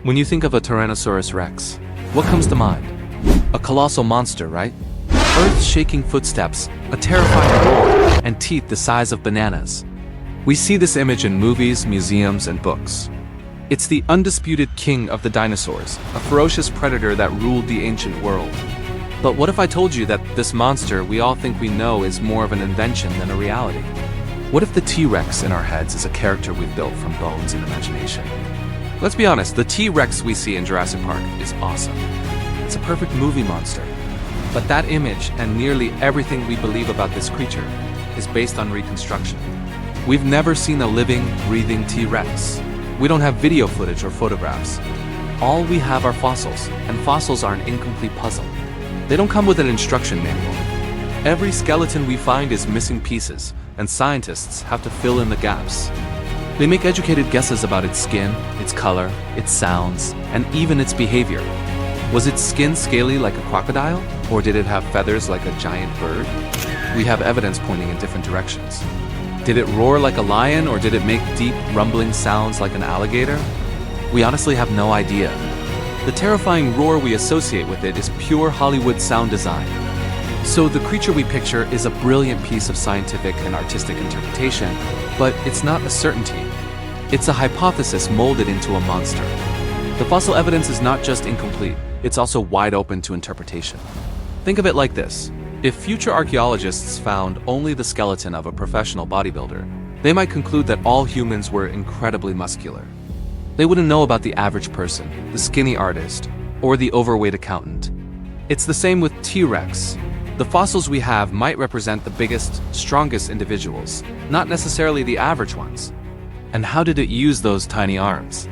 When you think of a Tyrannosaurus rex, what comes to mind? A colossal monster, right? Earth-shaking footsteps, a terrifying roar, and teeth the size of bananas. We see this image in movies, museums, and books. It's the undisputed king of the dinosaurs, a ferocious predator that ruled the ancient world. But what if I told you that this monster we all think we know is more of an invention than a reality? What if the T-Rex in our heads is a character we've built from bones and imagination? Let's be honest, the T-Rex we see in Jurassic Park is awesome. It's a perfect movie monster. But that image and nearly everything we believe about this creature is based on reconstruction. We've never seen a living, breathing T-Rex. We don't have video footage or photographs. All we have are fossils, and fossils are an incomplete puzzle. They don't come with an instruction manual. Every skeleton we find is missing pieces, and scientists have to fill in the gaps. They make educated guesses about its skin, its color, its sounds, and even its behavior. Was its skin scaly like a crocodile, or did it have feathers like a giant bird? We have evidence pointing in different directions. Did it roar like a lion, or did it make deep, rumbling sounds like an alligator? We honestly have no idea. The terrifying roar we associate with it is pure Hollywood sound design. So the creature we picture is a brilliant piece of scientific and artistic interpretation, but it's not a certainty. It's a hypothesis molded into a monster. The fossil evidence is not just incomplete, it's also wide open to interpretation. Think of it like this. If future archaeologists found only the skeleton of a professional bodybuilder, they might conclude that all humans were incredibly muscular. They wouldn't know about the average person, the skinny artist, or the overweight accountant. It's the same with T-Rex. The fossils we have might represent the biggest, strongest individuals, not necessarily the average ones. And how did it use those tiny arms?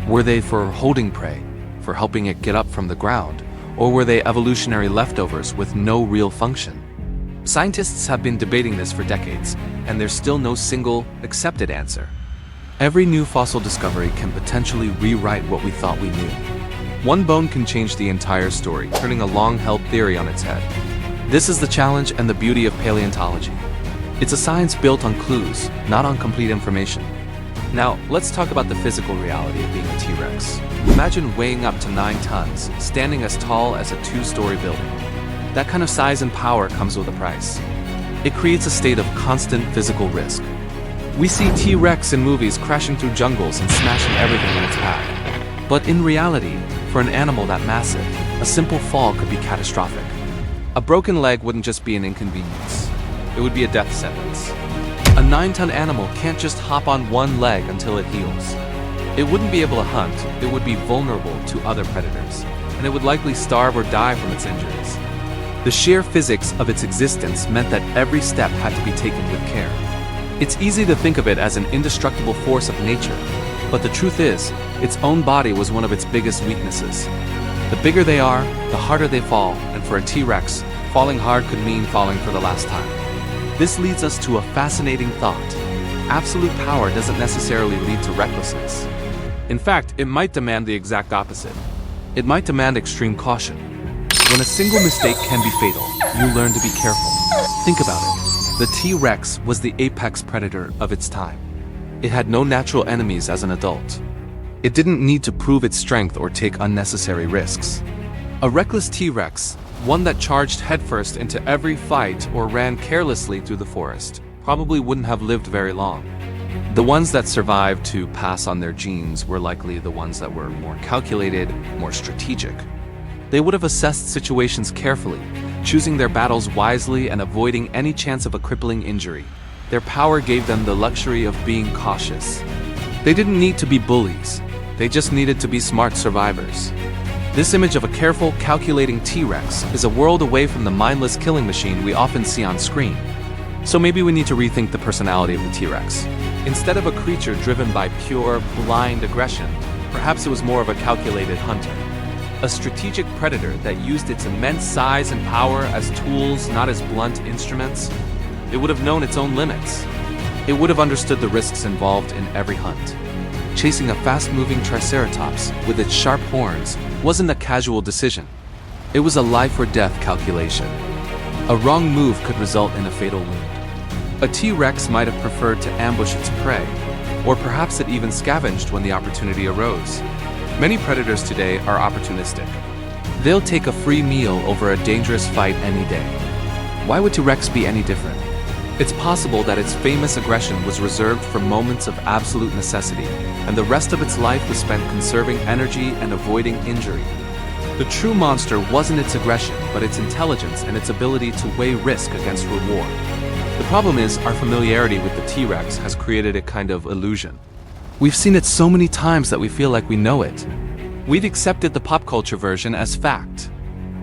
Were they for holding prey, for helping it get up from the ground, or were they evolutionary leftovers with no real function? Scientists have been debating this for decades, and there's still no single, accepted answer. Every new fossil discovery can potentially rewrite what we thought we knew. One bone can change the entire story, turning a long-held theory on its head. This is the challenge and the beauty of paleontology. It's a science built on clues, not on complete information. Now, let's talk about the physical reality of being a T-Rex. Imagine weighing up to 9 tons, standing as tall as a 2-story building. That kind of size and power comes with a price. It creates a state of constant physical risk. We see T-Rex in movies crashing through jungles and smashing everything in its path. But in reality, for an animal that massive, a simple fall could be catastrophic. A broken leg wouldn't just be an inconvenience. It would be a death sentence. A 9-ton animal can't just hop on one leg until it heals. It wouldn't be able to hunt, it would be vulnerable to other predators, and it would likely starve or die from its injuries. The sheer physics of its existence meant that every step had to be taken with care. It's easy to think of it as an indestructible force of nature, but the truth is, its own body was one of its biggest weaknesses. The bigger they are, the harder they fall, and for a T-Rex, falling hard could mean falling for the last time. This leads us to a fascinating thought. Absolute power doesn't necessarily lead to recklessness. In fact, it might demand the exact opposite. It might demand extreme caution. When a single mistake can be fatal, you learn to be careful. Think about it. The T-Rex was the apex predator of its time. It had no natural enemies as an adult. It didn't need to prove its strength or take unnecessary risks. A reckless T-Rex, one that charged headfirst into every fight or ran carelessly through the forest, probably wouldn't have lived very long. The ones that survived to pass on their genes were likely the ones that were more calculated, more strategic. They would have assessed situations carefully, choosing their battles wisely and avoiding any chance of a crippling injury. Their power gave them the luxury of being cautious. They didn't need to be bullies. They just needed to be smart survivors. This image of a careful, calculating T-Rex is a world away from the mindless killing machine we often see on screen. So maybe we need to rethink the personality of the T-Rex. Instead of a creature driven by pure, blind aggression, perhaps it was more of a calculated hunter. A strategic predator that used its immense size and power as tools, not as blunt instruments. It would have known its own limits. It would have understood the risks involved in every hunt. Chasing a fast-moving Triceratops with its sharp horns wasn't a casual decision. It was a life-or-death calculation. A wrong move could result in a fatal wound. A T-Rex might have preferred to ambush its prey, or perhaps it even scavenged when the opportunity arose. Many predators today are opportunistic. They'll take a free meal over a dangerous fight any day. Why would T-Rex be any different? It's possible that its famous aggression was reserved for moments of absolute necessity, and the rest of its life was spent conserving energy and avoiding injury. The true monster wasn't its aggression, but its intelligence and its ability to weigh risk against reward. The problem is, our familiarity with the T-Rex has created a kind of illusion. We've seen it so many times that we feel like we know it. We've accepted the pop culture version as fact.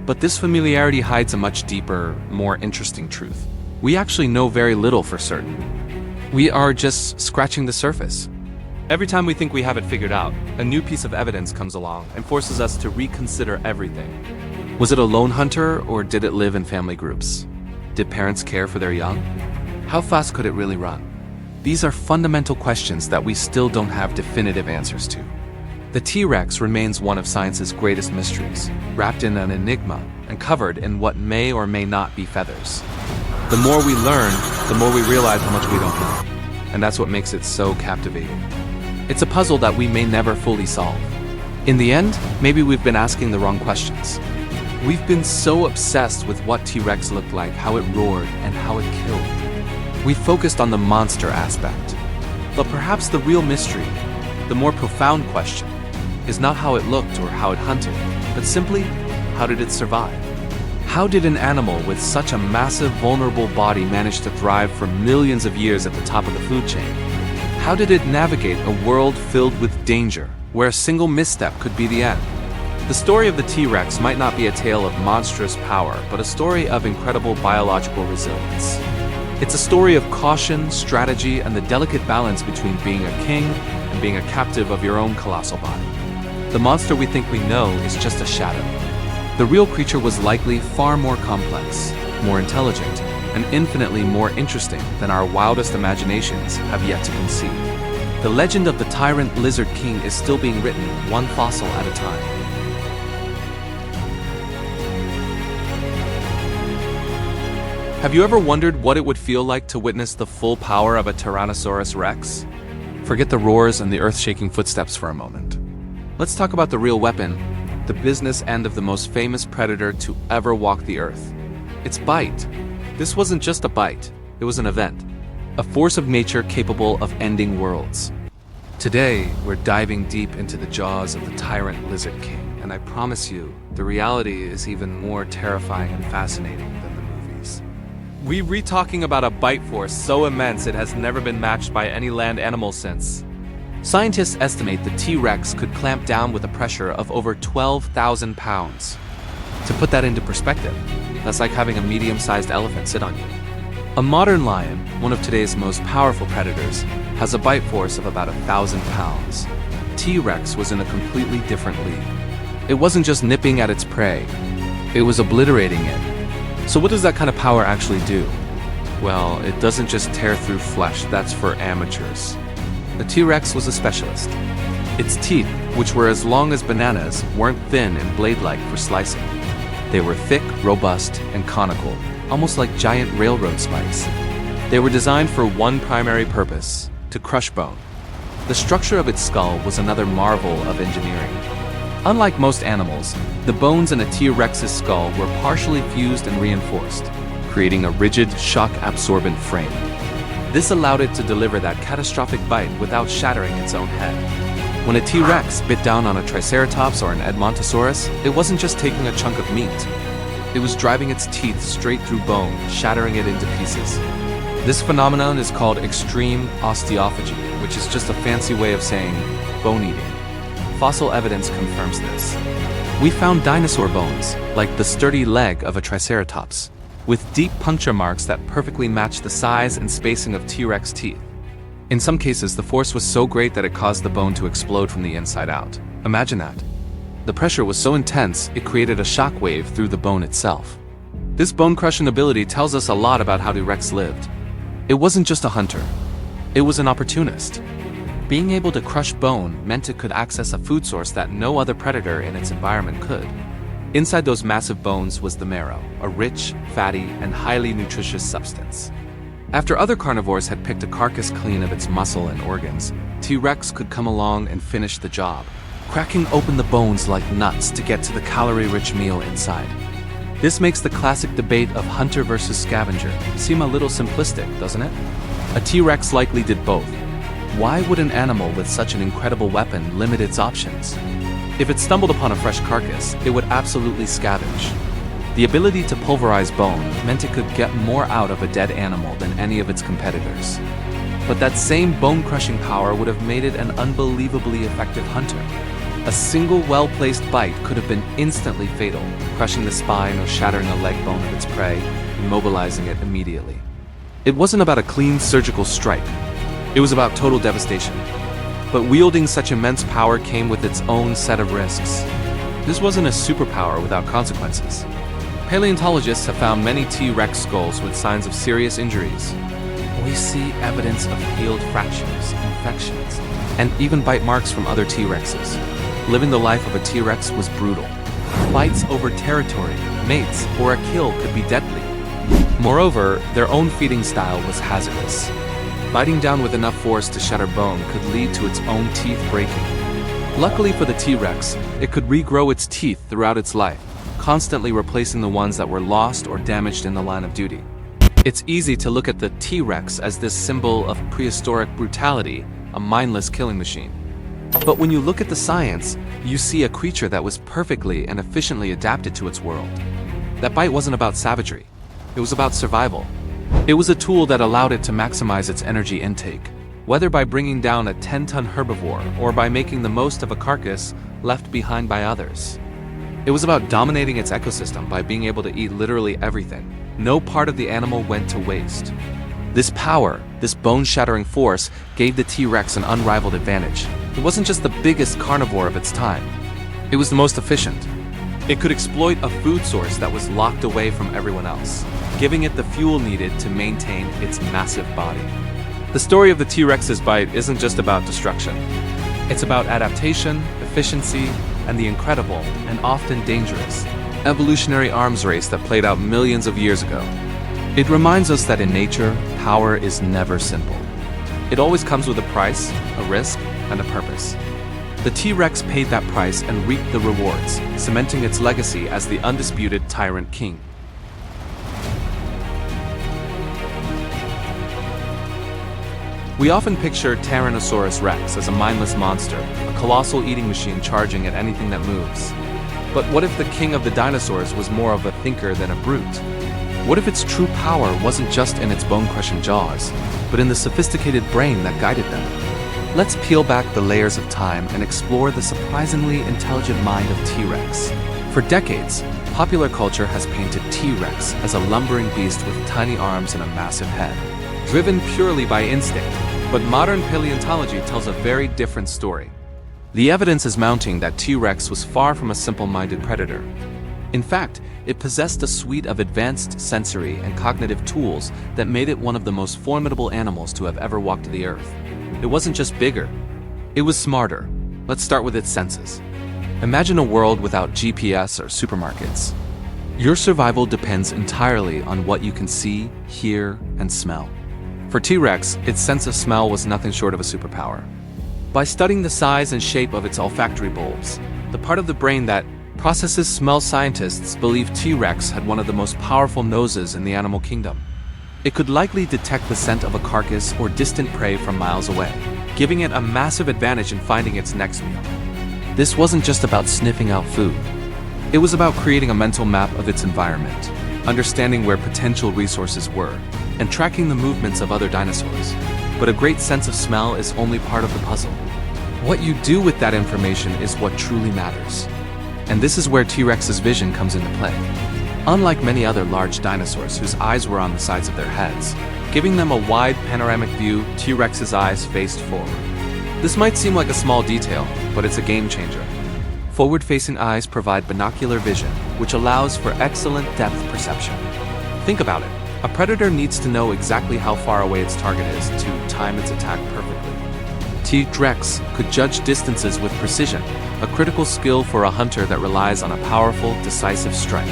But this familiarity hides a much deeper, more interesting truth. We actually know very little for certain. We are just scratching the surface. Every time we think we have it figured out, a new piece of evidence comes along and forces us to reconsider everything. Was it a lone hunter, or did it live in family groups? Did parents care for their young? How fast could it really run? These are fundamental questions that we still don't have definitive answers to. The T-Rex remains one of science's greatest mysteries, wrapped in an enigma and covered in what may or may not be feathers. The more we learn, the more we realize how much we don't know. And that's what makes it so captivating. It's a puzzle that we may never fully solve. In the end, maybe we've been asking the wrong questions. We've been so obsessed with what T-Rex looked like, how it roared, and how it killed. We focused on the monster aspect. But perhaps the real mystery, the more profound question, is not how it looked or how it hunted, but simply, how did it survive? How did an animal with such a massive, vulnerable body manage to thrive for millions of years at the top of the food chain? How did it navigate a world filled with danger, where a single misstep could be the end? The story of the T-Rex might not be a tale of monstrous power, but a story of incredible biological resilience. It's a story of caution, strategy, and the delicate balance between being a king and being a captive of your own colossal body. The monster we think we know is just a shadow. The real creature was likely far more complex, more intelligent, and infinitely more interesting than our wildest imaginations have yet to conceive. The legend of the tyrant lizard king is still being written, one fossil at a time. Have you ever wondered what it would feel like to witness the full power of a Tyrannosaurus Rex? Forget the roars and the earth-shaking footsteps for a moment. Let's talk about the real weapon, the business end of the most famous predator to ever walk the earth. Its bite. This wasn't just a bite, it was an event. A force of nature capable of ending worlds. Today, we're diving deep into the jaws of the tyrant lizard king, and I promise you, the reality is even more terrifying and fascinating than the movies. We're talking about a bite force so immense it has never been matched by any land animal since. Scientists estimate the T-Rex could clamp down with a pressure of over 12,000 pounds. To put that into perspective, that's like having a medium-sized elephant sit on you. A modern lion, one of today's most powerful predators, has a bite force of about 1,000 pounds. T-Rex was in a completely different league. It wasn't just nipping at its prey, it was obliterating it. So what does that kind of power actually do? Well, it doesn't just tear through flesh, that's for amateurs. The T-Rex was a specialist. Its teeth, which were as long as bananas, weren't thin and blade-like for slicing. They were thick, robust, and conical, almost like giant railroad spikes. They were designed for one primary purpose, to crush bone. The structure of its skull was another marvel of engineering. Unlike most animals, the bones in a T-Rex's skull were partially fused and reinforced, creating a rigid, shock-absorbent frame. This allowed it to deliver that catastrophic bite without shattering its own head. When a T-Rex bit down on a Triceratops or an Edmontosaurus, it wasn't just taking a chunk of meat. It was driving its teeth straight through bone, shattering it into pieces. This phenomenon is called extreme osteophagy, which is just a fancy way of saying bone eating. Fossil evidence confirms this. We found dinosaur bones, like the sturdy leg of a Triceratops, with deep puncture marks that perfectly match the size and spacing of T-Rex teeth. In some cases, the force was so great that it caused the bone to explode from the inside out. Imagine that. The pressure was so intense, it created a shock wave through the bone itself. This bone-crushing ability tells us a lot about how T-Rex lived. It wasn't just a hunter. It was an opportunist. Being able to crush bone meant it could access a food source that no other predator in its environment could. Inside those massive bones was the marrow, a rich, fatty, and highly nutritious substance. After other carnivores had picked a carcass clean of its muscle and organs, T-Rex could come along and finish the job. cracking open the bones like nuts to get to the calorie-rich meal inside. This makes the classic debate of hunter versus scavenger seem a little simplistic, doesn't it? A T-Rex likely did both. Why would an animal with such an incredible weapon limit its options? If it stumbled upon a fresh carcass, it would absolutely scavenge. The ability to pulverize bone meant it could get more out of a dead animal than any of its competitors. But that same bone-crushing power would have made it an unbelievably effective hunter. A single well-placed bite could have been instantly fatal, crushing the spine or shattering a leg bone of its prey, immobilizing it immediately. It wasn't about a clean surgical strike. It was about total devastation. But wielding such immense power came with its own set of risks. This wasn't a superpower without consequences. Paleontologists have found many T-Rex skulls with signs of serious injuries. We see evidence of healed fractures, infections, and even bite marks from other T-Rexes. Living the life of a T-Rex was brutal. Fights over territory, mates, or a kill could be deadly. Moreover, their own feeding style was hazardous. Biting down with enough force to shatter bone could lead to its own teeth breaking. Luckily for the T-Rex, it could regrow its teeth throughout its life, constantly replacing the ones that were lost or damaged in the line of duty. It's easy to look at the T-Rex as this symbol of prehistoric brutality, a mindless killing machine. But when you look at the science, you see a creature that was perfectly and efficiently adapted to its world. That bite wasn't about savagery. It was about survival. It was a tool that allowed it to maximize its energy intake, whether by bringing down a 10-ton herbivore or by making the most of a carcass left behind by others. It was about dominating its ecosystem by being able to eat literally everything. No part of the animal went to waste. This power, this bone-shattering force, gave the T-Rex an unrivaled advantage. It wasn't just the biggest carnivore of its time. It was the most efficient. It could exploit a food source that was locked away from everyone else, giving it the fuel needed to maintain its massive body. The story of the T-Rex's bite isn't just about destruction. It's about adaptation, efficiency, and the incredible, and often dangerous, evolutionary arms race that played out millions of years ago. It reminds us that in nature, power is never simple. It always comes with a price, a risk, and a purpose. The T-Rex paid that price and reaped the rewards, cementing its legacy as the undisputed tyrant king. We often picture Tyrannosaurus rex as a mindless monster, a colossal eating machine charging at anything that moves. But what if the king of the dinosaurs was more of a thinker than a brute? What if its true power wasn't just in its bone-crushing jaws, but in the sophisticated brain that guided them? Let's peel back the layers of time and explore the surprisingly intelligent mind of T-Rex. For decades, popular culture has painted T-Rex as a lumbering beast with tiny arms and a massive head, driven purely by instinct. But modern paleontology tells a very different story. The evidence is mounting that T-Rex was far from a simple-minded predator. In fact, it possessed a suite of advanced sensory and cognitive tools that made it one of the most formidable animals to have ever walked the earth. It wasn't just bigger, it was smarter. Let's start with its senses. Imagine a world without GPS or supermarkets. Your survival depends entirely on what you can see, hear, and smell. For T-Rex, its sense of smell was nothing short of a superpower. By studying the size and shape of its olfactory bulbs, the part of the brain that processes smell, scientists believe T-Rex had one of the most powerful noses in the animal kingdom. It could likely detect the scent of a carcass or distant prey from miles away, giving it a massive advantage in finding its next meal. This wasn't just about sniffing out food. It was about creating a mental map of its environment, understanding where potential resources were, and tracking the movements of other dinosaurs. But a great sense of smell is only part of the puzzle. What you do with that information is what truly matters. And this is where T-Rex's vision comes into play. Unlike many other large dinosaurs whose eyes were on the sides of their heads, giving them a wide panoramic view, T-Rex's eyes faced forward. This might seem like a small detail, but it's a game changer. Forward-facing eyes provide binocular vision, which allows for excellent depth perception. Think about it. A predator needs to know exactly how far away its target is to time its attack perfectly. T-Rex could judge distances with precision, a critical skill for a hunter that relies on a powerful, decisive strike.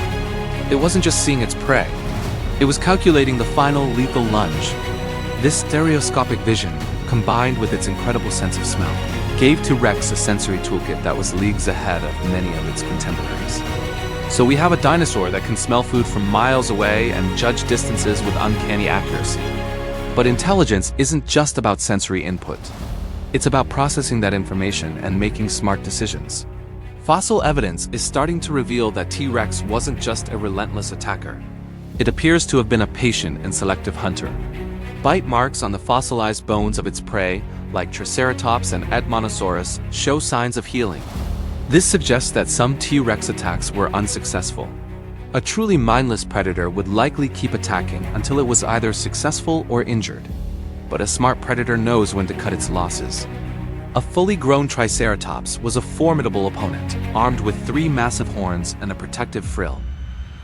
It wasn't just seeing its prey. It was calculating the final lethal lunge. This stereoscopic vision, combined with its incredible sense of smell, gave T-Rex a sensory toolkit that was leagues ahead of many of its contemporaries. So we have a dinosaur that can smell food from miles away and judge distances with uncanny accuracy. But intelligence isn't just about sensory input. It's about processing that information and making smart decisions. Fossil evidence is starting to reveal that T-Rex wasn't just a relentless attacker. It appears to have been a patient and selective hunter. Bite marks on the fossilized bones of its prey, like Triceratops and Tyrannosaurus, show signs of healing. This suggests that some T-Rex attacks were unsuccessful. A truly mindless predator would likely keep attacking until it was either successful or injured. But a smart predator knows when to cut its losses. A fully grown Triceratops was a formidable opponent, armed with 3 massive horns and a protective frill.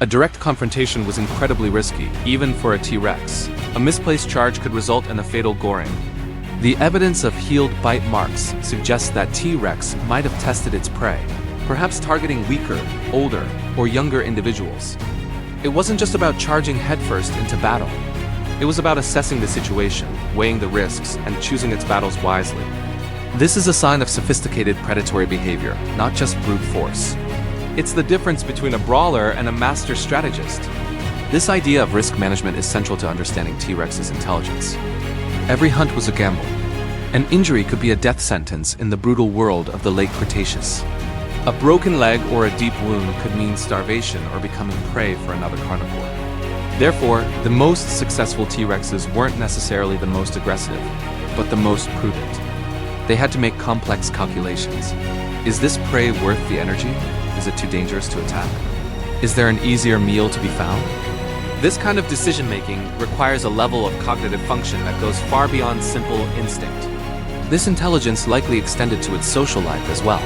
A direct confrontation was incredibly risky, even for a T-Rex. A misplaced charge could result in a fatal goring. The evidence of healed bite marks suggests that T-Rex might have tested its prey, perhaps targeting weaker, older, or younger individuals. It wasn't just about charging headfirst into battle. It was about assessing the situation, weighing the risks, and choosing its battles wisely. This is a sign of sophisticated predatory behavior, not just brute force. It's the difference between a brawler and a master strategist. This idea of risk management is central to understanding T-Rex's intelligence. Every hunt was a gamble. An injury could be a death sentence in the brutal world of the late Cretaceous. A broken leg or a deep wound could mean starvation or becoming prey for another carnivore. Therefore, the most successful T-Rexes weren't necessarily the most aggressive, but the most prudent. They had to make complex calculations. Is this prey worth the energy? Is it too dangerous to attack? Is there an easier meal to be found? This kind of decision-making requires a level of cognitive function that goes far beyond simple instinct. This intelligence likely extended to its social life as well.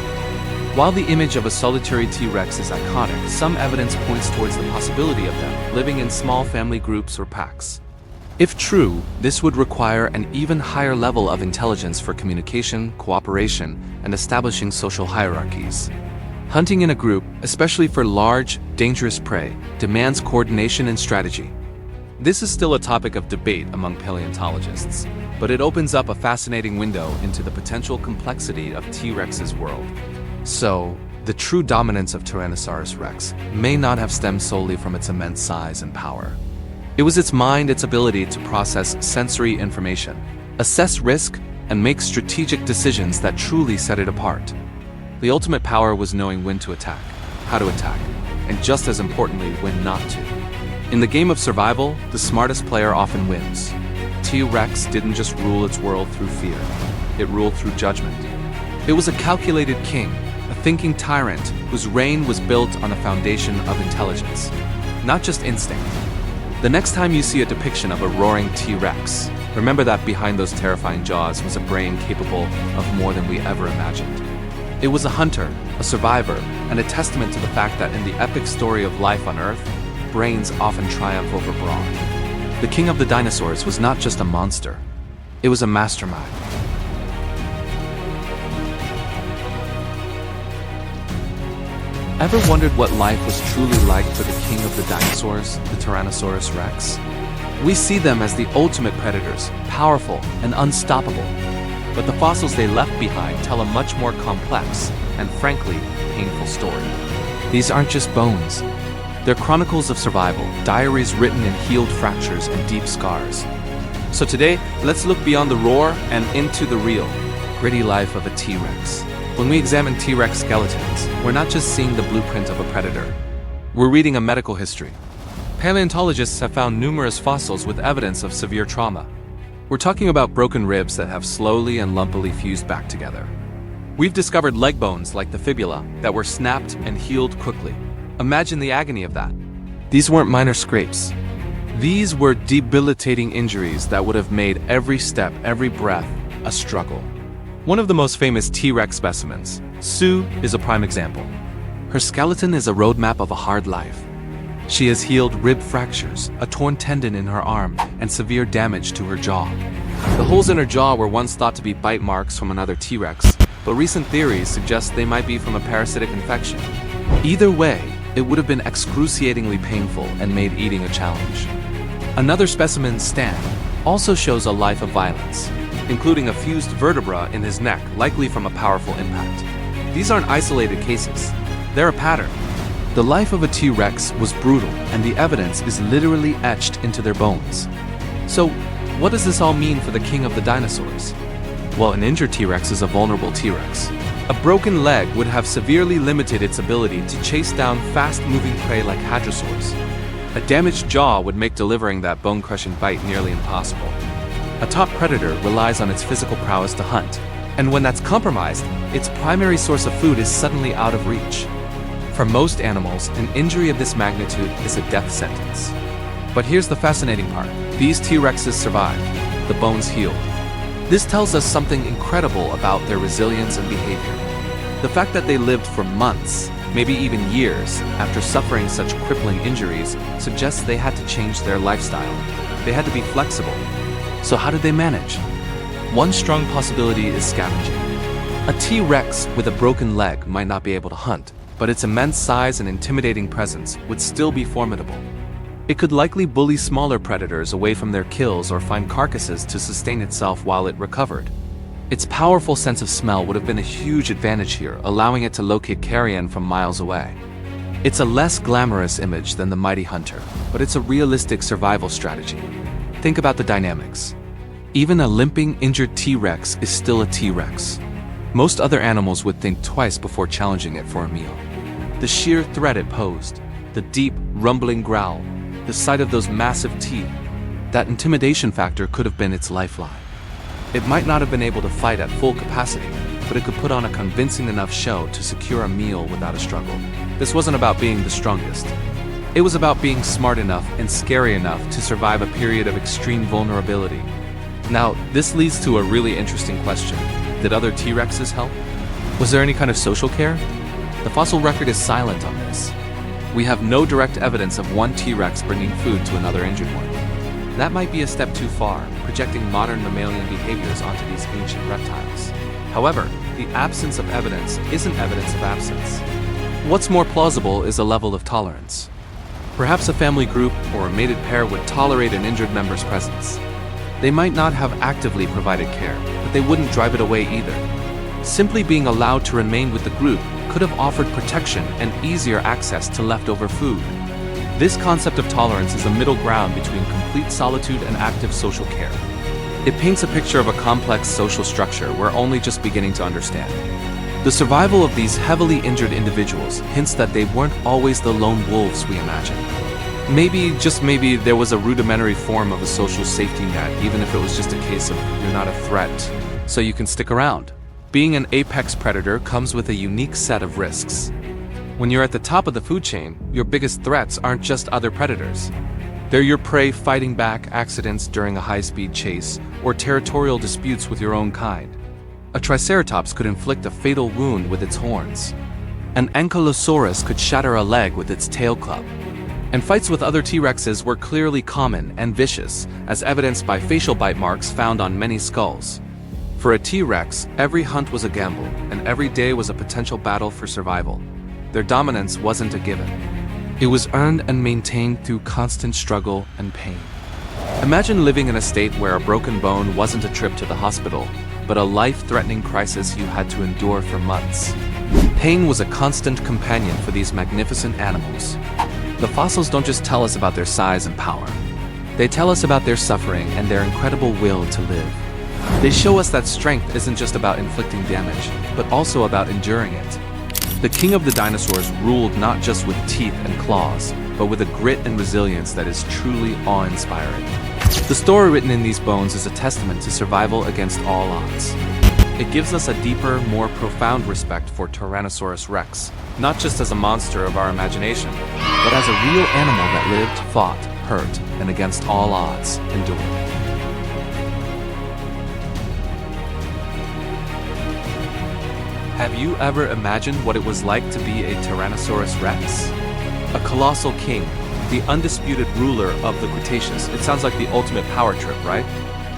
While the image of a solitary T-Rex is iconic, some evidence points towards the possibility of them living in small family groups or packs. If true, this would require an even higher level of intelligence for communication, cooperation, and establishing social hierarchies. Hunting in a group, especially for large, dangerous prey, demands coordination and strategy. This is still a topic of debate among paleontologists, but it opens up a fascinating window into the potential complexity of T-Rex's world. So, the true dominance of Tyrannosaurus rex may not have stemmed solely from its immense size and power. It was its mind, its ability to process sensory information, assess risk, and make strategic decisions that truly set it apart. The ultimate power was knowing when to attack, how to attack, and just as importantly, when not to. In the game of survival, the smartest player often wins. T-Rex didn't just rule its world through fear, it ruled through judgment. It was a calculated king, a thinking tyrant whose reign was built on a foundation of intelligence, not just instinct. The next time you see a depiction of a roaring T-Rex, remember that behind those terrifying jaws was a brain capable of more than we ever imagined. It was a hunter, a survivor, and a testament to the fact that in the epic story of life on Earth, brains often triumph over brawn. The king of the dinosaurs was not just a monster, it was a mastermind. Ever wondered what life was truly like for the king of the dinosaurs, the Tyrannosaurus rex? We see them as the ultimate predators, powerful and unstoppable. But the fossils they left behind tell a much more complex and, frankly, painful story. These aren't just bones. They're chronicles of survival, diaries written in healed fractures and deep scars. So today, let's look beyond the roar and into the real, gritty life of a T-Rex. When we examine T-Rex skeletons, we're not just seeing the blueprint of a predator. We're reading a medical history. Paleontologists have found numerous fossils with evidence of severe trauma. We're talking about broken ribs that have slowly and lumpily fused back together. We've discovered leg bones like the fibula that were snapped and healed quickly. Imagine the agony of that. These weren't minor scrapes. These were debilitating injuries that would have made every step, every breath, a struggle. One of the most famous T-Rex specimens, Sue, is a prime example. Her skeleton is a roadmap of a hard life. She has healed rib fractures, a torn tendon in her arm, and severe damage to her jaw. The holes in her jaw were once thought to be bite marks from another T-Rex, but recent theories suggest they might be from a parasitic infection. Either way, it would have been excruciatingly painful and made eating a challenge. Another specimen, Stan, also shows a life of violence. including a fused vertebra in his neck, likely from a powerful impact. These aren't isolated cases. They're a pattern. The life of a T-Rex was brutal, and the evidence is literally etched into their bones. So, what does this all mean for the king of the dinosaurs? Well, an injured T-Rex is a vulnerable T-Rex. A broken leg would have severely limited its ability to chase down fast-moving prey like hadrosaurs. A damaged jaw would make delivering that bone-crushing bite nearly impossible. A top predator relies on its physical prowess to hunt, and when that's compromised, its primary source of food is suddenly out of reach. For most animals, an injury of this magnitude is a death sentence. But here's the fascinating part. These T-Rexes survived. The bones healed. This tells us something incredible about their resilience and behavior. The fact that they lived for months, maybe even years, after suffering such crippling injuries suggests they had to change their lifestyle. They had to be flexible. So how did they manage? One strong possibility is scavenging. A T-Rex with a broken leg might not be able to hunt, but its immense size and intimidating presence would still be formidable. It could likely bully smaller predators away from their kills or find carcasses to sustain itself while it recovered. Its powerful sense of smell would have been a huge advantage here, allowing it to locate carrion from miles away. It's a less glamorous image than the mighty hunter, but it's a realistic survival strategy. Think about the dynamics. Even a limping, injured T-Rex is still a T-Rex. Most other animals would think twice before challenging it for a meal. The sheer threat it posed, the deep, rumbling growl, the sight of those massive teeth, that intimidation factor could have been its lifeline. It might not have been able to fight at full capacity, but it could put on a convincing enough show to secure a meal without a struggle. This wasn't about being the strongest. It was about being smart enough and scary enough to survive a period of extreme vulnerability. Now, this leads to a really interesting question. Did other T-Rexes help? Was there any kind of social care? The fossil record is silent on this. We have no direct evidence of one T-Rex bringing food to another injured one. That might be a step too far, projecting modern mammalian behaviors onto these ancient reptiles. However, the absence of evidence isn't evidence of absence. What's more plausible is a level of tolerance. Perhaps a family group or a mated pair would tolerate an injured member's presence. They might not have actively provided care, but they wouldn't drive it away either. Simply being allowed to remain with the group could have offered protection and easier access to leftover food. This concept of tolerance is a middle ground between complete solitude and active social care. It paints a picture of a complex social structure we're only just beginning to understand. The survival of these heavily injured individuals hints that they weren't always the lone wolves we imagine. Maybe, just maybe, there was a rudimentary form of a social safety net, even if it was just a case of you're not a threat, so you can stick around. Being an apex predator comes with a unique set of risks. When you're at the top of the food chain, your biggest threats aren't just other predators. They're your prey fighting back accidents during a high-speed chase, or territorial disputes with your own kind. A Triceratops could inflict a fatal wound with its horns. An Ankylosaurus could shatter a leg with its tail club. And fights with other T-Rexes were clearly common and vicious, as evidenced by facial bite marks found on many skulls. For a T-Rex, every hunt was a gamble, and every day was a potential battle for survival. Their dominance wasn't a given. It was earned and maintained through constant struggle and pain. Imagine living in a state where a broken bone wasn't a trip to the hospital, but a life-threatening crisis you had to endure for months. Pain was a constant companion for these magnificent animals. The fossils don't just tell us about their size and power. They tell us about their suffering and their incredible will to live. They show us that strength isn't just about inflicting damage, but also about enduring it. The king of the dinosaurs ruled not just with teeth and claws, but with a grit and resilience that is truly awe-inspiring. The story written in these bones is a testament to survival against all odds. It gives us a deeper, more profound respect for Tyrannosaurus rex, not just as a monster of our imagination, but as a real animal that lived, fought, hurt, and against all odds, endured. Have you ever imagined what it was like to be a Tyrannosaurus rex? A colossal king, the undisputed ruler of the Cretaceous. It sounds like the ultimate power trip, right?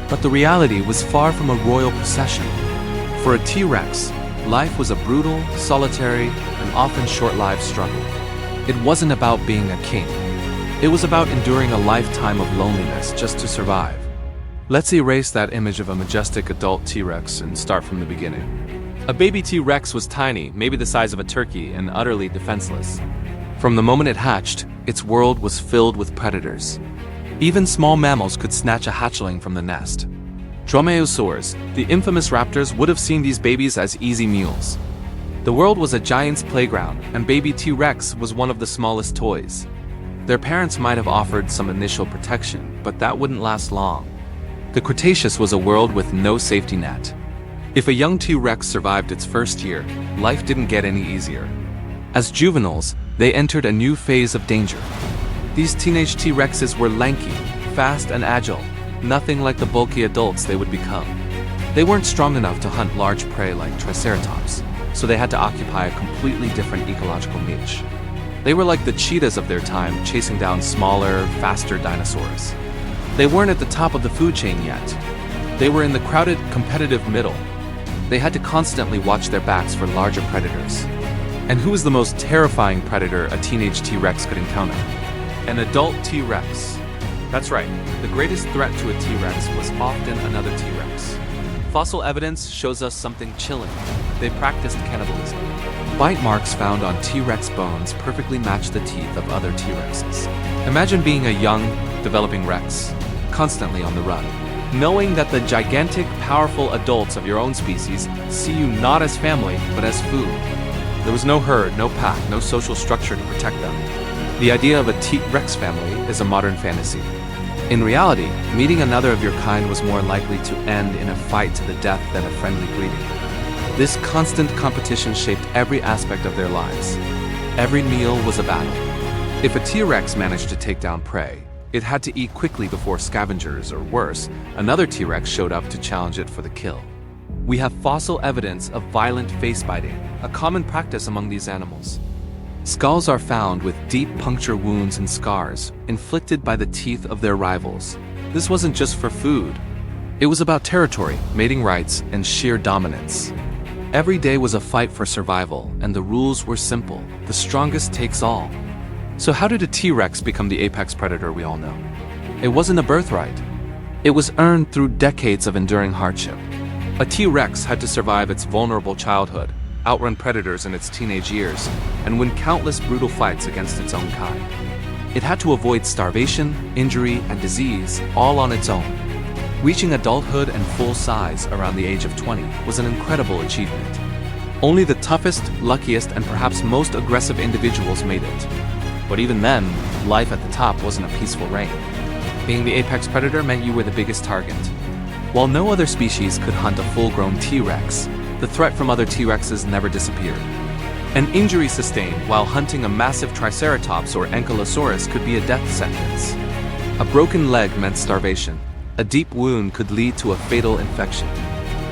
But the reality was far from a royal procession. For a T-Rex, life was a brutal, solitary, and often short-lived struggle. It wasn't about being a king. It was about enduring a lifetime of loneliness just to survive. Let's erase that image of a majestic adult T-Rex and start from the beginning. A baby T-Rex was tiny, maybe the size of a turkey, and utterly defenseless. From the moment it hatched, its world was filled with predators. Even small mammals could snatch a hatchling from the nest. Dromaeosaurs, the infamous raptors, would have seen these babies as easy meals. The world was a giant's playground, and baby T-Rex was one of the smallest toys. Their parents might have offered some initial protection, but that wouldn't last long. The Cretaceous was a world with no safety net. If a young T-Rex survived its first year, life didn't get any easier. As juveniles, they entered a new phase of danger. These teenage T-Rexes were lanky, fast and agile, nothing like the bulky adults they would become. They weren't strong enough to hunt large prey like Triceratops, so they had to occupy a completely different ecological niche. They were like the cheetahs of their time, chasing down smaller, faster dinosaurs. They weren't at the top of the food chain yet. They were in the crowded, competitive middle. They had to constantly watch their backs for larger predators. And who was the most terrifying predator a teenage T-Rex could encounter? An adult T-Rex. That's right, the greatest threat to a T-Rex was often another T-Rex. Fossil evidence shows us something chilling. They practiced cannibalism. Bite marks found on T-Rex bones perfectly match the teeth of other T-Rexes. Imagine being a young, developing Rex, constantly on the run, knowing that the gigantic, powerful adults of your own species see you not as family, but as food. There was no herd, no pack, no social structure to protect them. The idea of a T-Rex family is a modern fantasy. In reality, meeting another of your kind was more likely to end in a fight to the death than a friendly greeting. This constant competition shaped every aspect of their lives. Every meal was a battle. If a T-Rex managed to take down prey, it had to eat quickly before scavengers, or worse, another T-Rex showed up to challenge it for the kill. We have fossil evidence of violent face biting, a common practice among these animals. Skulls are found with deep puncture wounds and scars, inflicted by the teeth of their rivals. This wasn't just for food. It was about territory, mating rights, and sheer dominance. Every day was a fight for survival, and the rules were simple. The strongest takes all. So how did a T-Rex become the apex predator we all know? It wasn't a birthright. It was earned through decades of enduring hardship. A T-Rex had to survive its vulnerable childhood, outrun predators in its teenage years, and win countless brutal fights against its own kind. It had to avoid starvation, injury, and disease, all on its own. Reaching adulthood and full size around the age of 20 was an incredible achievement. Only the toughest, luckiest, and perhaps most aggressive individuals made it. But even then, life at the top wasn't a peaceful reign. Being the apex predator meant you were the biggest target. While no other species could hunt a full-grown T-Rex, the threat from other T-Rexes never disappeared. An injury sustained while hunting a massive Triceratops or Ankylosaurus could be a death sentence. A broken leg meant starvation. A deep wound could lead to a fatal infection.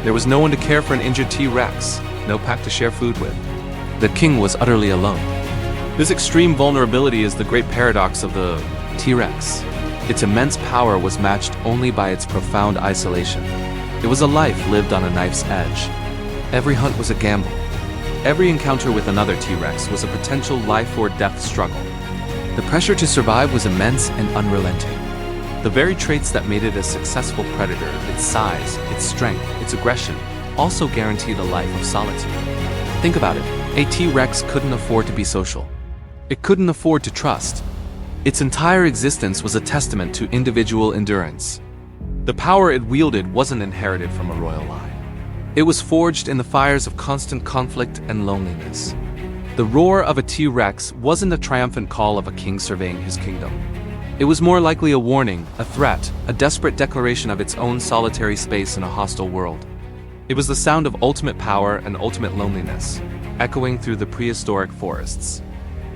There was no one to care for an injured T-Rex, no pack to share food with. The king was utterly alone. This extreme vulnerability is the great paradox of the T-Rex. Its immense power was matched only by its profound isolation. It was a life lived on a knife's edge. Every hunt was a gamble. Every encounter with another T-Rex was a potential life or death struggle. The pressure to survive was immense and unrelenting. The very traits that made it a successful predator, its size, its strength, its aggression, also guaranteed a life of solitude. Think about it. A T-Rex couldn't afford to be social. It couldn't afford to trust. Its entire existence was a testament to individual endurance. The power it wielded wasn't inherited from a royal line. It was forged in the fires of constant conflict and loneliness. The roar of a T-Rex wasn't a triumphant call of a king surveying his kingdom. It was more likely a warning, a threat, a desperate declaration of its own solitary space in a hostile world. It was the sound of ultimate power and ultimate loneliness, echoing through the prehistoric forests.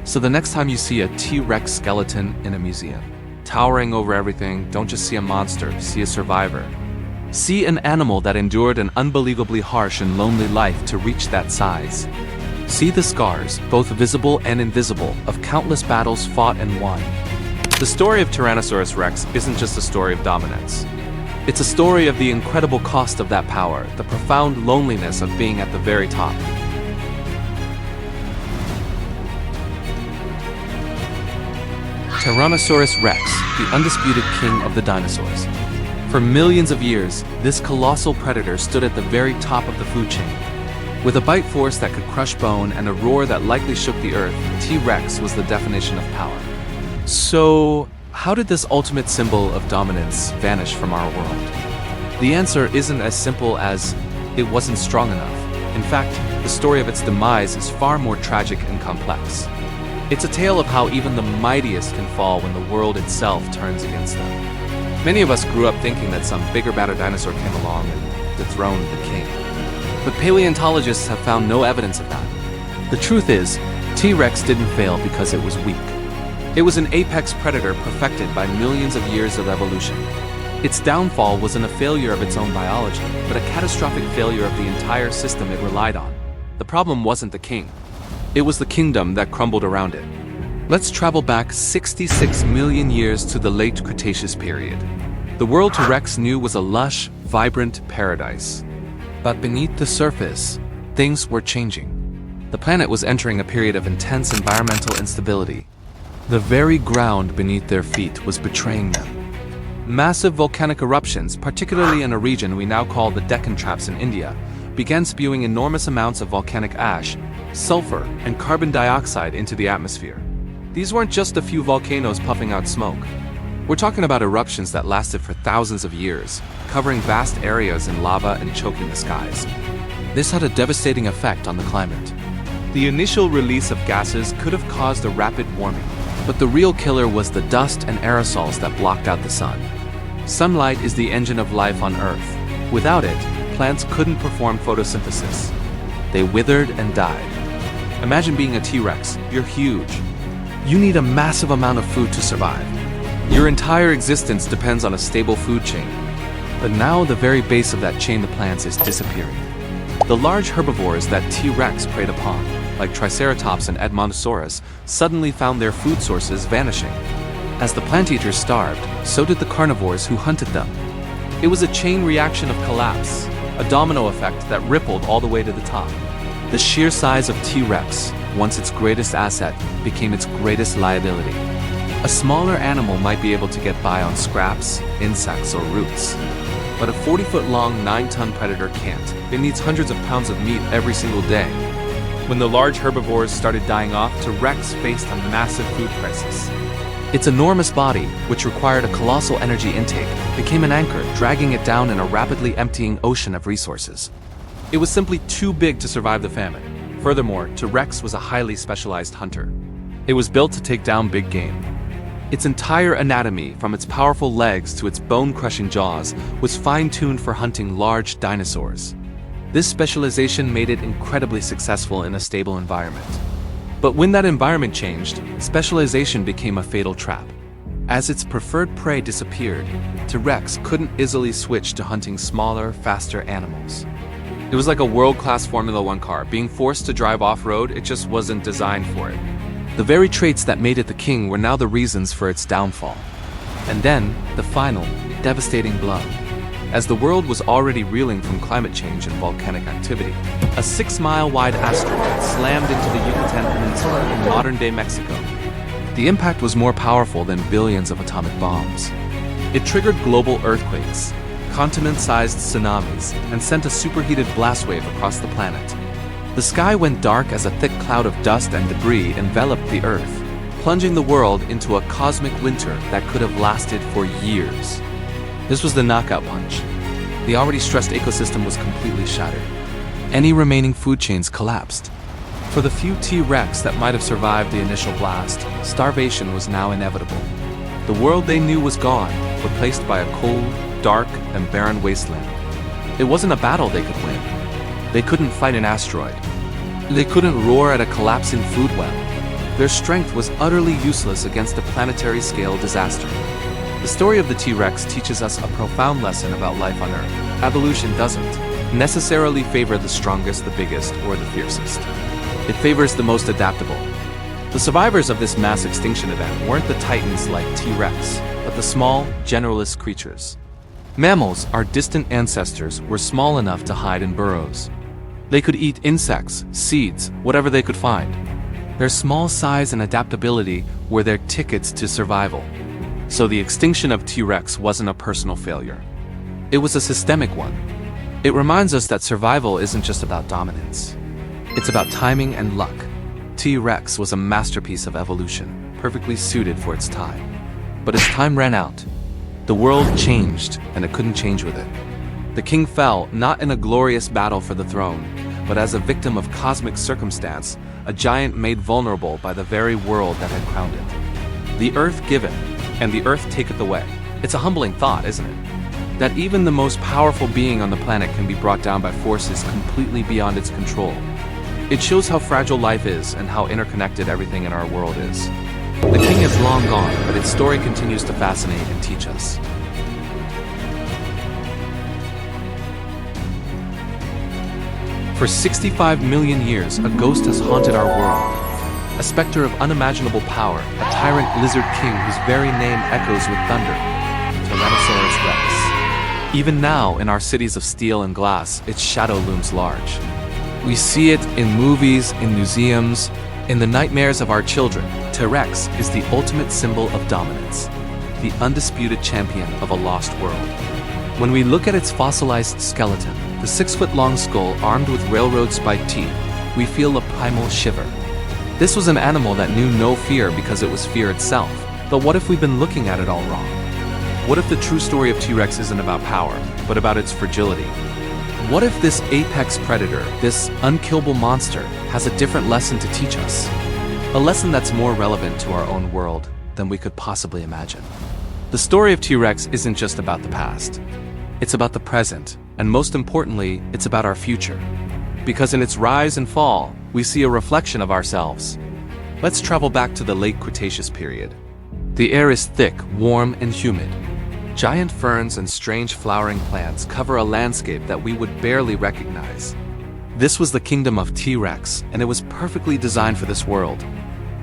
So the next time you see a T-Rex skeleton in a museum, towering over everything, don't just see a monster, see a survivor. See an animal that endured an unbelievably harsh and lonely life to reach that size. See the scars, both visible and invisible, of countless battles fought and won. The story of Tyrannosaurus Rex isn't just a story of dominance. It's a story of the incredible cost of that power, the profound loneliness of being at the very top. Tyrannosaurus Rex, the undisputed king of the dinosaurs. For millions of years, this colossal predator stood at the very top of the food chain. With a bite force that could crush bone and a roar that likely shook the earth, T-Rex was the definition of power. So, how did this ultimate symbol of dominance vanish from our world? The answer isn't as simple as it wasn't strong enough. In fact, the story of its demise is far more tragic and complex. It's a tale of how even the mightiest can fall when the world itself turns against them. Many of us grew up thinking that some bigger, badder dinosaur came along and dethroned the king. But paleontologists have found no evidence of that. The truth is, T-Rex didn't fail because it was weak. It was an apex predator perfected by millions of years of evolution. Its downfall wasn't a failure of its own biology, but a catastrophic failure of the entire system it relied on. The problem wasn't the king. It was the kingdom that crumbled around it. Let's travel back 66 million years to the late Cretaceous period. The world T-Rex knew was a lush, vibrant paradise. But beneath the surface, things were changing. The planet was entering a period of intense environmental instability. The very ground beneath their feet was betraying them. Massive volcanic eruptions, particularly in a region we now call the Deccan Traps in India, began spewing enormous amounts of volcanic ash, sulfur, and carbon dioxide into the atmosphere. These weren't just a few volcanoes puffing out smoke. We're talking about eruptions that lasted for thousands of years, covering vast areas in lava and choking the skies. This had a devastating effect on the climate. The initial release of gases could have caused a rapid warming, but the real killer was the dust and aerosols that blocked out the sun. Sunlight is the engine of life on Earth. Without it, plants couldn't perform photosynthesis. They withered and died. Imagine being a T-Rex. You're huge. You need a massive amount of food to survive. Your entire existence depends on a stable food chain. But now the very base of that chain of plants is disappearing. The large herbivores that T-Rex preyed upon, like Triceratops and Edmontosaurus, suddenly found their food sources vanishing. As the plant eaters starved, so did the carnivores who hunted them. It was a chain reaction of collapse, a domino effect that rippled all the way to the top. The sheer size of T-Rex, once its greatest asset, became its greatest liability. A smaller animal might be able to get by on scraps, insects, or roots. But a 40-foot-long, 9-ton predator can't. It needs hundreds of pounds of meat every single day. When the large herbivores started dying off, T-Rex faced a massive food crisis. Its enormous body, which required a colossal energy intake, became an anchor, dragging it down in a rapidly emptying ocean of resources. It was simply too big to survive the famine. Furthermore, T-Rex was a highly specialized hunter. It was built to take down big game. Its entire anatomy, from its powerful legs to its bone-crushing jaws, was fine-tuned for hunting large dinosaurs. This specialization made it incredibly successful in a stable environment. But when that environment changed, specialization became a fatal trap. As its preferred prey disappeared, T-Rex couldn't easily switch to hunting smaller, faster animals. It was like a world-class Formula One car. Being forced to drive off-road, it just wasn't designed for it. The very traits that made it the king were now the reasons for its downfall. And then, the final, devastating blow. As the world was already reeling from climate change and volcanic activity, a 6-mile-wide asteroid slammed into the Yucatan Peninsula in modern-day Mexico. The impact was more powerful than billions of atomic bombs. It triggered global earthquakes, continent-sized tsunamis, and sent a superheated blast wave across the planet. The sky went dark as a thick cloud of dust and debris enveloped the Earth, plunging the world into a cosmic winter that could have lasted for years. This was the knockout punch. The already stressed ecosystem was completely shattered. Any remaining food chains collapsed. For the few T-Rex that might have survived the initial blast, starvation was now inevitable. The world they knew was gone, replaced by a cold, dark, and barren wasteland. It wasn't a battle they could win. They couldn't fight an asteroid. They couldn't roar at a collapsing food web. Their strength was utterly useless against a planetary-scale disaster. The story of the T-Rex teaches us a profound lesson about life on Earth. Evolution doesn't necessarily favor the strongest, the biggest, or the fiercest. It favors the most adaptable. The survivors of this mass extinction event weren't the titans like T-Rex, but the small, generalist creatures. Mammals, our distant ancestors, were small enough to hide in burrows. They could eat insects, seeds, whatever they could find. Their small size and adaptability were their tickets to survival. So the extinction of T-Rex wasn't a personal failure. It was a systemic one. It reminds us that survival isn't just about dominance. It's about timing and luck. T-Rex was a masterpiece of evolution, perfectly suited for its time. But as time ran out, the world changed, and it couldn't change with it. The king fell, not in a glorious battle for the throne, but as a victim of cosmic circumstance, a giant made vulnerable by the very world that had crowned it. The earth giveth, and the earth taketh away. It's a humbling thought, isn't it? That even the most powerful being on the planet can be brought down by forces completely beyond its control. It shows how fragile life is and how interconnected everything in our world is. The king is long gone, but its story continues to fascinate and teach us. For 65 million years, a ghost has haunted our world. A specter of unimaginable power, a tyrant lizard king whose very name echoes with thunder. Tyrannosaurus Rex. Even now, in our cities of steel and glass, its shadow looms large. We see it in movies, in museums, in the nightmares of our children. T-Rex is the ultimate symbol of dominance, the undisputed champion of a lost world. When we look at its fossilized skeleton, the 6-foot-long skull armed with railroad-spiked teeth, we feel a primal shiver. This was an animal that knew no fear because it was fear itself. But what if we've been looking at it all wrong? What if the true story of T-Rex isn't about power, but about its fragility? What if this apex predator, this unkillable monster, has a different lesson to teach us? A lesson that's more relevant to our own world than we could possibly imagine. The story of T-Rex isn't just about the past. It's about the present, and most importantly, it's about our future. Because in its rise and fall, we see a reflection of ourselves. Let's travel back to the late Cretaceous period. The air is thick, warm, and humid. Giant ferns and strange flowering plants cover a landscape that we would barely recognize. This was the kingdom of T-Rex, and it was perfectly designed for this world.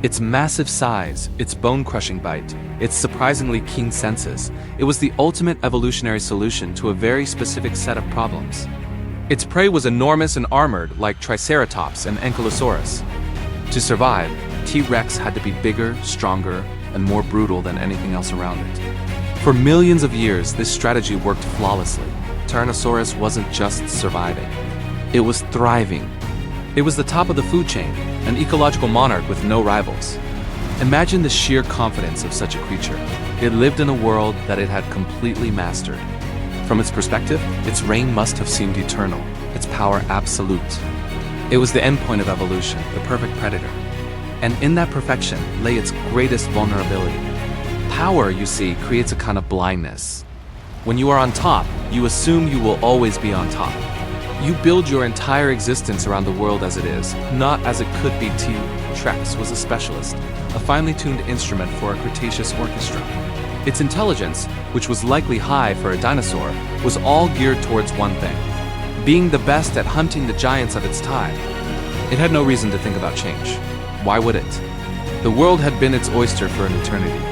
Its massive size, its bone-crushing bite, its surprisingly keen senses, it was the ultimate evolutionary solution to a very specific set of problems. Its prey was enormous and armored like Triceratops and Ankylosaurus. To survive, T-Rex had to be bigger, stronger, and more brutal than anything else around it. For millions of years, this strategy worked flawlessly. Tyrannosaurus wasn't just surviving. It was thriving. It was the top of the food chain, an ecological monarch with no rivals. Imagine the sheer confidence of such a creature. It lived in a world that it had completely mastered. From its perspective, its reign must have seemed eternal, its power absolute. It was the endpoint of evolution, the perfect predator. And in that perfection lay its greatest vulnerability. Power, you see, creates a kind of blindness. When you are on top, you assume you will always be on top. You build your entire existence around the world as it is, not as it could be. T-Rex was a specialist, a finely tuned instrument for a Cretaceous orchestra. Its intelligence, which was likely high for a dinosaur, was all geared towards one thing: being the best at hunting the giants of its time. It had no reason to think about change. Why would it? The world had been its oyster for an eternity.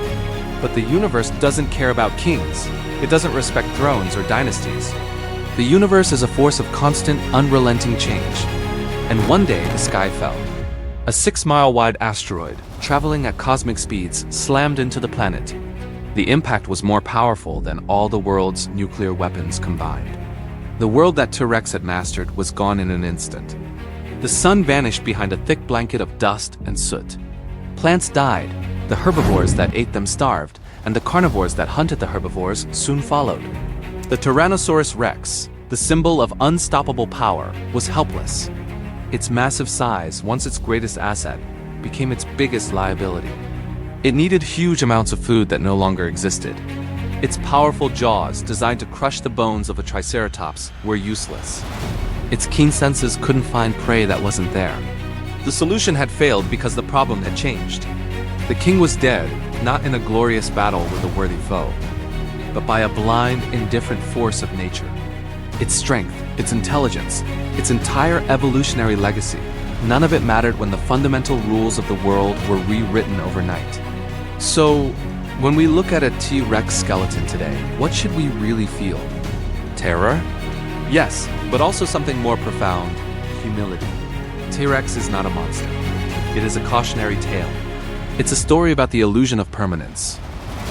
But the universe doesn't care about kings. It doesn't respect thrones or dynasties. The universe is a force of constant, unrelenting change. And one day, the sky fell. A 6-mile-wide asteroid, traveling at cosmic speeds, slammed into the planet. The impact was more powerful than all the world's nuclear weapons combined. The world that T-Rex had mastered was gone in an instant. The sun vanished behind a thick blanket of dust and soot. Plants died, the herbivores that ate them starved, and the carnivores that hunted the herbivores soon followed. The Tyrannosaurus Rex, the symbol of unstoppable power, was helpless. Its massive size, once its greatest asset, became its biggest liability. It needed huge amounts of food that no longer existed. Its powerful jaws, designed to crush the bones of a Triceratops, were useless. Its keen senses couldn't find prey that wasn't there. The solution had failed because the problem had changed. The king was dead, not in a glorious battle with a worthy foe, but by a blind, indifferent force of nature. Its strength, its intelligence, its entire evolutionary legacy, none of it mattered when the fundamental rules of the world were rewritten overnight. So, when we look at a T-Rex skeleton today, what should we really feel? Terror? Yes, but also something more profound: humility. T-Rex is not a monster. It is a cautionary tale. It's a story about the illusion of permanence.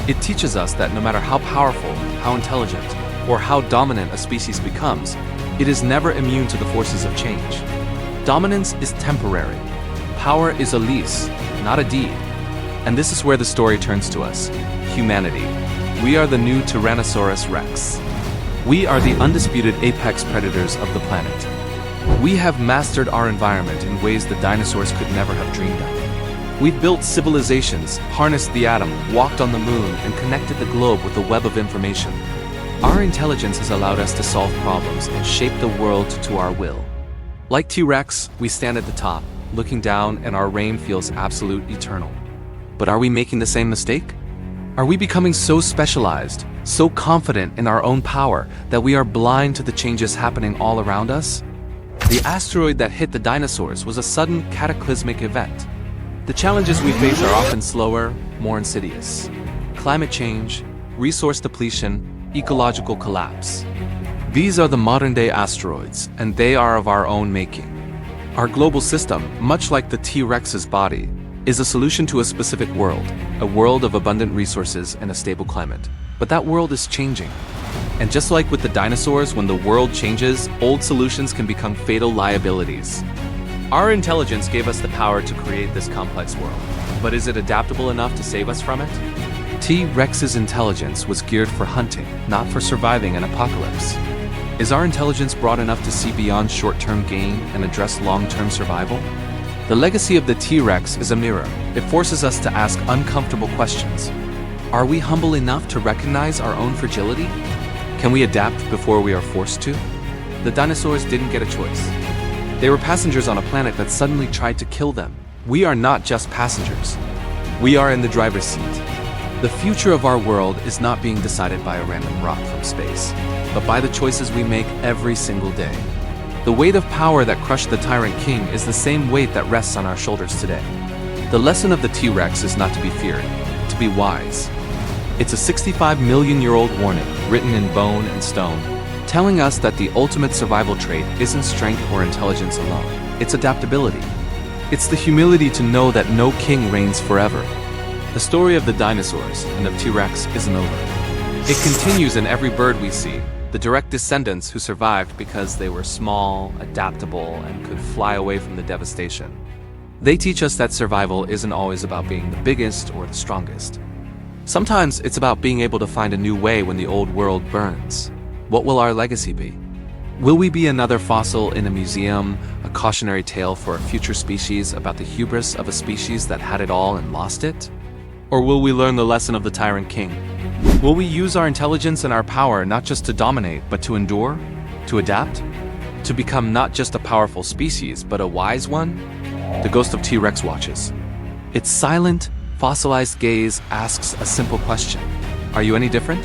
It teaches us that no matter how powerful, how intelligent, or how dominant a species becomes, it is never immune to the forces of change. Dominance is temporary. Power is a lease, not a deed. And this is where the story turns to us, humanity. We are the new Tyrannosaurus Rex. We are the undisputed apex predators of the planet. We have mastered our environment in ways the dinosaurs could never have dreamed of. We've built civilizations, harnessed the atom, walked on the moon, and connected the globe with a web of information. Our intelligence has allowed us to solve problems and shape the world to our will. Like T-Rex, we stand at the top, looking down, and our reign feels absolute eternal. But are we making the same mistake? Are we becoming so specialized, so confident in our own power, that we are blind to the changes happening all around us? The asteroid that hit the dinosaurs was a sudden, cataclysmic event. The challenges we face are often slower, more insidious. Climate change, resource depletion, ecological collapse. These are the modern-day asteroids, and they are of our own making. Our global system, much like the T-Rex's body, is a solution to a specific world, a world of abundant resources and a stable climate. But that world is changing. And just like with the dinosaurs, when the world changes, old solutions can become fatal liabilities. Our intelligence gave us the power to create this complex world. But is it adaptable enough to save us from it? T-Rex's intelligence was geared for hunting, not for surviving an apocalypse. Is our intelligence broad enough to see beyond short-term gain and address long-term survival? The legacy of the T-Rex is a mirror. It forces us to ask uncomfortable questions. Are we humble enough to recognize our own fragility? Can we adapt before we are forced to? The dinosaurs didn't get a choice. They were passengers on a planet that suddenly tried to kill them. We are not just passengers. We are in the driver's seat. The future of our world is not being decided by a random rock from space, but by the choices we make every single day. The weight of power that crushed the Tyrant King is the same weight that rests on our shoulders today. The lesson of the T-Rex is not to be feared, to be wise. It's a 65-million-year-old warning, written in bone and stone, telling us that the ultimate survival trait isn't strength or intelligence alone. It's adaptability. It's the humility to know that no king reigns forever. The story of the dinosaurs and of T-Rex isn't over. It continues in every bird we see, the direct descendants who survived because they were small, adaptable, and could fly away from the devastation. They teach us that survival isn't always about being the biggest or the strongest. Sometimes it's about being able to find a new way when the old world burns. What will our legacy be? Will we be another fossil in a museum, a cautionary tale for a future species about the hubris of a species that had it all and lost it? Or will we learn the lesson of the Tyrant King? Will we use our intelligence and our power not just to dominate, but to endure, to adapt, to become not just a powerful species, but a wise one? The ghost of T-Rex watches. Its silent, fossilized gaze asks a simple question. Are you any different?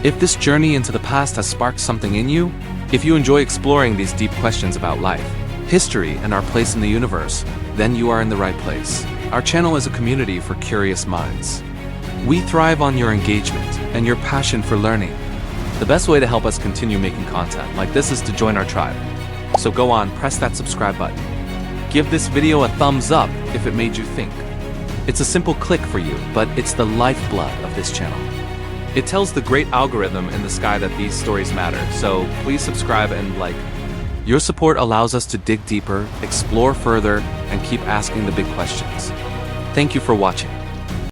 If this journey into the past has sparked something in you, if you enjoy exploring these deep questions about life, history, and our place in the universe, then you are in the right place. Our channel is a community for curious minds. We thrive on your engagement and your passion for learning. The best way to help us continue making content like this is to join our tribe. So go on, press that subscribe button. Give this video a thumbs up if it made you think. It's a simple click for you, but it's the lifeblood of this channel. It tells the great algorithm in the sky that these stories matter, so please subscribe and like. Your support allows us to dig deeper, explore further, and keep asking the big questions. Thank you for watching.